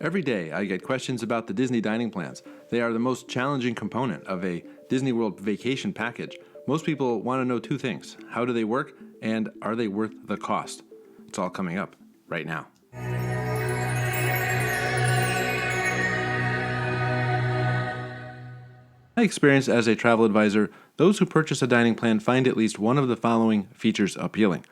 Every day, I get questions about the Disney dining plans. They are the most challenging component of a Disney World vacation package. Most people want to know two things: how do they work, and are they worth the cost? It's all coming up right now. My experience as a travel advisor, those who purchase a dining plan find at least one of the following features appealing: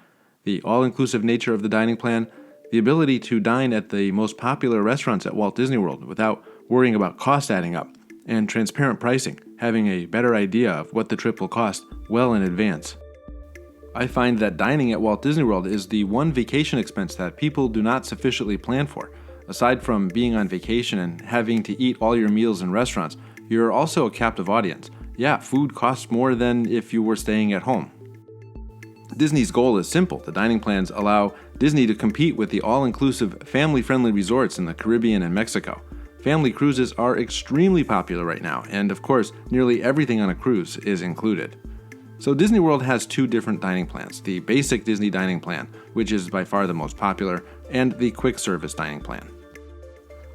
the all-inclusive nature of the dining plan, the ability to dine at the most popular restaurants at Walt Disney World without worrying about cost adding up, and transparent pricing, having a better idea of what the trip will cost well in advance. I find that dining at Walt Disney World is the one vacation expense that people do not sufficiently plan for. Aside from being on vacation and having to eat all your meals in restaurants, you're also a captive audience. Yeah, food costs more than if you were staying at home. Disney's goal is simple. The dining plans allow Disney to compete with the all-inclusive, family-friendly resorts in the Caribbean and Mexico. Family cruises are extremely popular right now, and of course, nearly everything on a cruise is included. So Disney World has two different dining plans: the basic Disney dining plan, which is by far the most popular, and the quick service dining plan.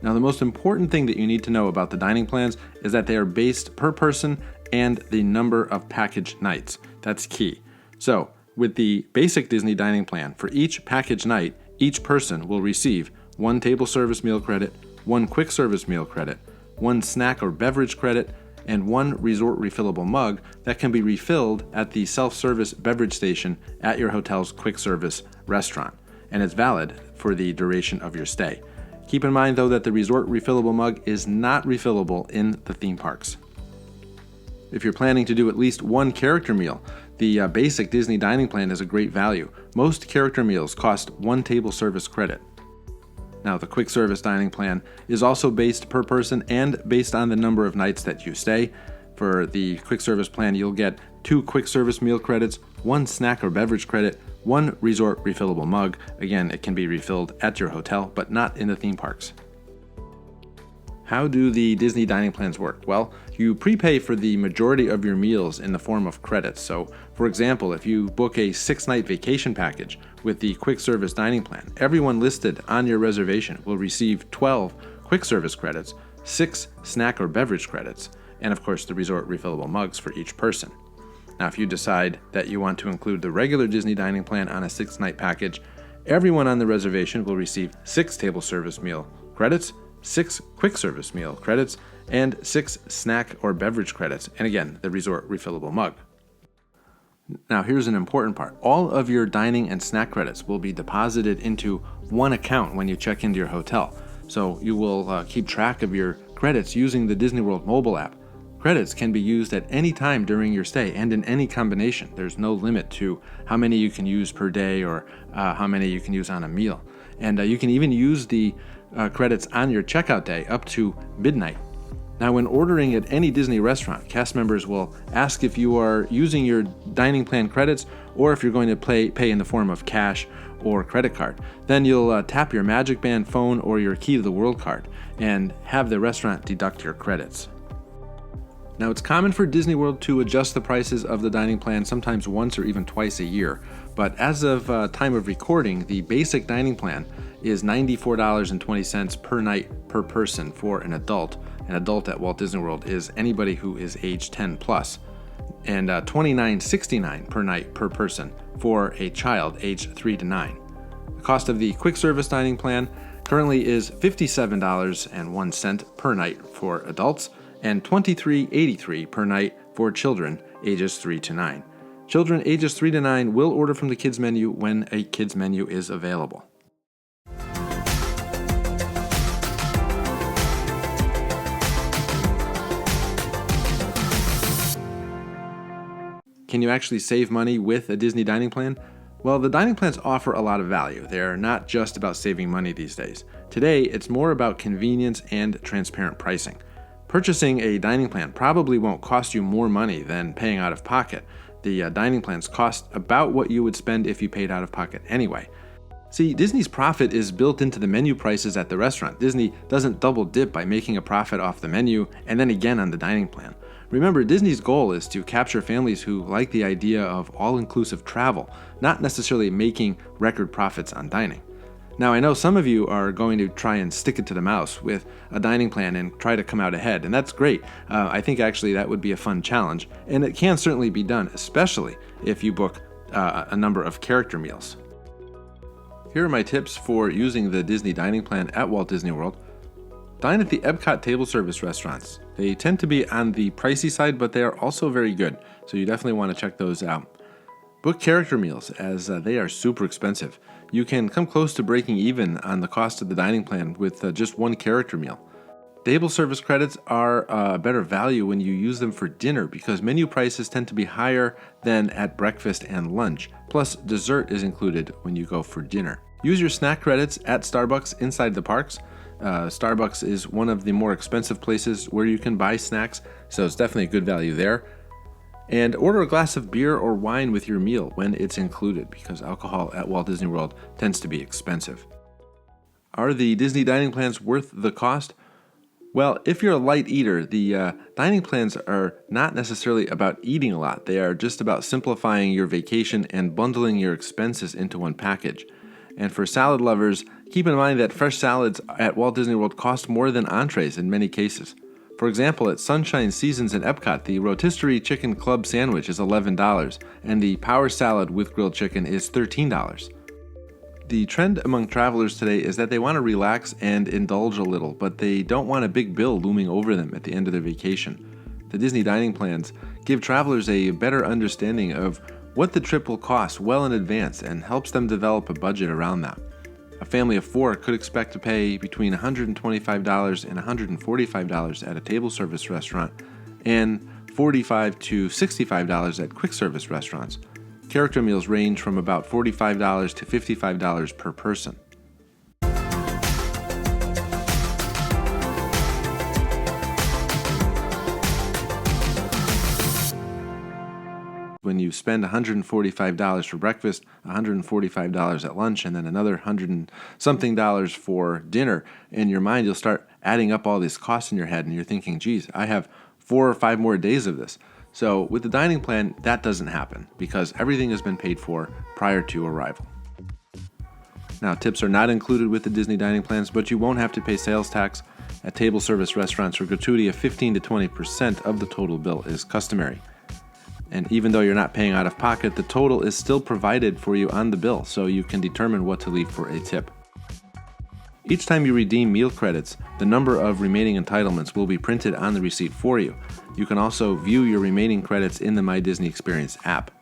Now, the most important thing that you need to know about the dining plans is that they are based per person and the number of package nights. That's key. So, with the basic Disney dining plan, for each package night, each person will receive one table service meal credit, one quick service meal credit, one snack or beverage credit, and one resort refillable mug that can be refilled at the self-service beverage station at your hotel's quick service restaurant, and it's valid for the duration of your stay. Keep in mind, though, that the resort refillable mug is not refillable in the theme parks. If you're planning to do at least one character meal, the basic Disney dining plan is a great value. Most character meals cost one table service credit. Now, the quick service dining plan is also based per person and based on the number of nights that you stay. For the quick service plan, you'll get 2 quick service meal credits, 1 snack or beverage credit, 1 resort refillable mug. Again, it can be refilled at your hotel, but not in the theme parks. How do the Disney dining plans work? Well, you prepay for the majority of your meals in the form of credits. So, for example, if you book a 6-night vacation package with the quick service dining plan, everyone listed on your reservation will receive 12 quick service credits, 6 snack or beverage credits, and of course the resort refillable mugs for each person. Now, if you decide that you want to include the regular Disney dining plan on a 6-night package, everyone on the reservation will receive 6 table service meal credits, 6 quick service meal credits, and 6 snack or beverage credits, and again, the resort refillable mug. Now, here's an important part. All of your dining and snack credits will be deposited into one account when you check into your hotel. So you will keep track of your credits using the Disney World mobile app. Credits can be used at any time during your stay and in any combination. There's no limit to how many you can use per day or how many you can use on a meal. And you can even use the credits on your checkout day up to midnight. Now, when ordering at any Disney restaurant, cast members will ask if you are using your dining plan credits or if you're going to pay in the form of cash or credit card. Then you'll tap your Magic Band phone or your Key to the World card and have the restaurant deduct your credits. Now, it's common for Disney World to adjust the prices of the dining plan sometimes once or even twice a year, but as of time of recording, the basic dining plan is $94.20 per night per person for an adult. An adult at Walt Disney World is anybody who is age 10 plus, and $29.69 per night per person for a child age 3 to 9. The cost of the quick service dining plan currently is $57.01 per night for adults and $23.83 per night for children ages 3 to 9. Children ages 3 to 9 will order from the kids menu when a kids menu is available. Can you actually save money with a Disney dining plan? Well, the dining plans offer a lot of value. They're not just about saving money these days. Today, it's more about convenience and transparent pricing. Purchasing a dining plan probably won't cost you more money than paying out of pocket. The dining plans cost about what you would spend if you paid out of pocket anyway. See, Disney's profit is built into the menu prices at the restaurant. Disney doesn't double dip by making a profit off the menu and then again on the dining plan. Remember, Disney's goal is to capture families who like the idea of all-inclusive travel, not necessarily making record profits on dining. Now, I know some of you are going to try and stick it to the mouse with a dining plan and try to come out ahead, and that's great. I think actually that would be a fun challenge, and it can certainly be done, especially if you book a number of character meals. Here are my tips for using the Disney dining plan at Walt Disney World. Dine at the Epcot table service restaurants. They tend to be on the pricey side, but they are also very good, so you definitely want to check those out. Book character meals, as they are super expensive. You can come close to breaking even on the cost of the dining plan with just one character meal. Table service credits are a better value when you use them for dinner because menu prices tend to be higher than at breakfast and lunch. Plus, dessert is included when you go for dinner. Use your snack credits at Starbucks inside the parks. Starbucks is one of the more expensive places where you can buy snacks, so it's definitely a good value there. And order a glass of beer or wine with your meal when it's included, because alcohol at Walt Disney World tends to be expensive. Are the Disney dining plans worth the cost? Well, if you're a light eater, the dining plans are not necessarily about eating a lot. They are just about simplifying your vacation and bundling your expenses into one package. And for salad lovers, keep in mind that fresh salads at Walt Disney World cost more than entrees in many cases. For example, at Sunshine Seasons in Epcot, the rotisserie chicken club sandwich is $11, and the power salad with grilled chicken is $13. The trend among travelers today is that they want to relax and indulge a little, but they don't want a big bill looming over them at the end of their vacation. The Disney dining plans give travelers a better understanding of what the trip will cost well in advance and helps them develop a budget around that. A family of 4 could expect to pay between $125 and $145 at a table service restaurant and $45 to $65 at quick service restaurants. Character meals range from about $45 to $55 per person. When you spend $145 for breakfast, $145 at lunch, and then another $100 and something for dinner, in your mind you'll start adding up all these costs in your head, and you're thinking, geez, I have 4 or 5 more days of this. So with the dining plan, that doesn't happen because everything has been paid for prior to arrival. Now, tips are not included with the Disney dining plans, but you won't have to pay sales tax. At table service restaurants, a gratuity of 15 to 20% of the total bill is customary. And even though you're not paying out of pocket, the total is still provided for you on the bill, so you can determine what to leave for a tip. Each time you redeem meal credits, the number of remaining entitlements will be printed on the receipt for you. You can also view your remaining credits in the My Disney Experience app.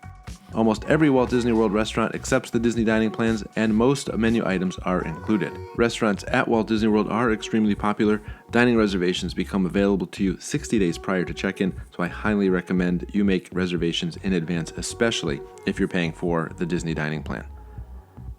Almost every Walt Disney World restaurant accepts the Disney dining plans, and most menu items are included. Restaurants at Walt Disney World are extremely popular. Dining reservations become available to you 60 days prior to check-in, so I highly recommend you make reservations in advance, especially if you're paying for the Disney dining plan.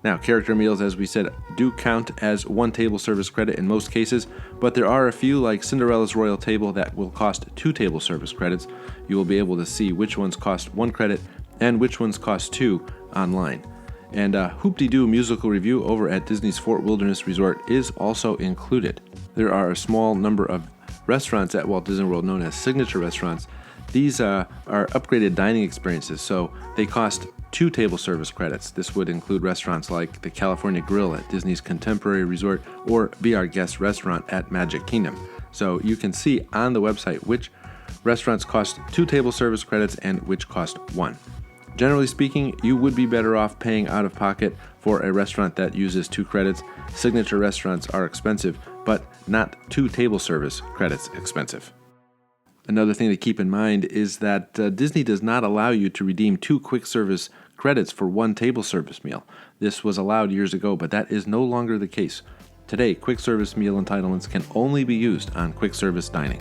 Now, character meals, as we said, do count as one table service credit in most cases, but there are a few, like Cinderella's Royal Table, that will cost 2 table service credits. You will be able to see which ones cost 1 credit and which ones cost 2 online. And Hoop-de-Doo musical review over at Disney's Fort Wilderness Resort is also included. There are a small number of restaurants at Walt Disney World known as signature restaurants. These are upgraded dining experiences, so they cost 2 table service credits. This would include restaurants like the California Grill at Disney's Contemporary Resort or Be Our Guest restaurant at Magic Kingdom. So you can see on the website which restaurants cost 2 table service credits and which cost 1. Generally speaking, you would be better off paying out of pocket for a restaurant that uses 2 credits. Signature restaurants are expensive, but not 2 table service credits expensive. Another thing to keep in mind is that Disney does not allow you to redeem 2 quick service credits for 1 table service meal. This was allowed years ago, but that is no longer the case. Today, quick service meal entitlements can only be used on quick service dining.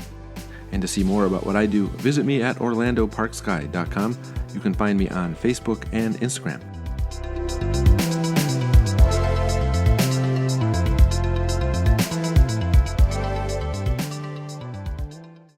And to see more about what I do, visit me at orlandoparksguide.com. You can find me on Facebook and Instagram.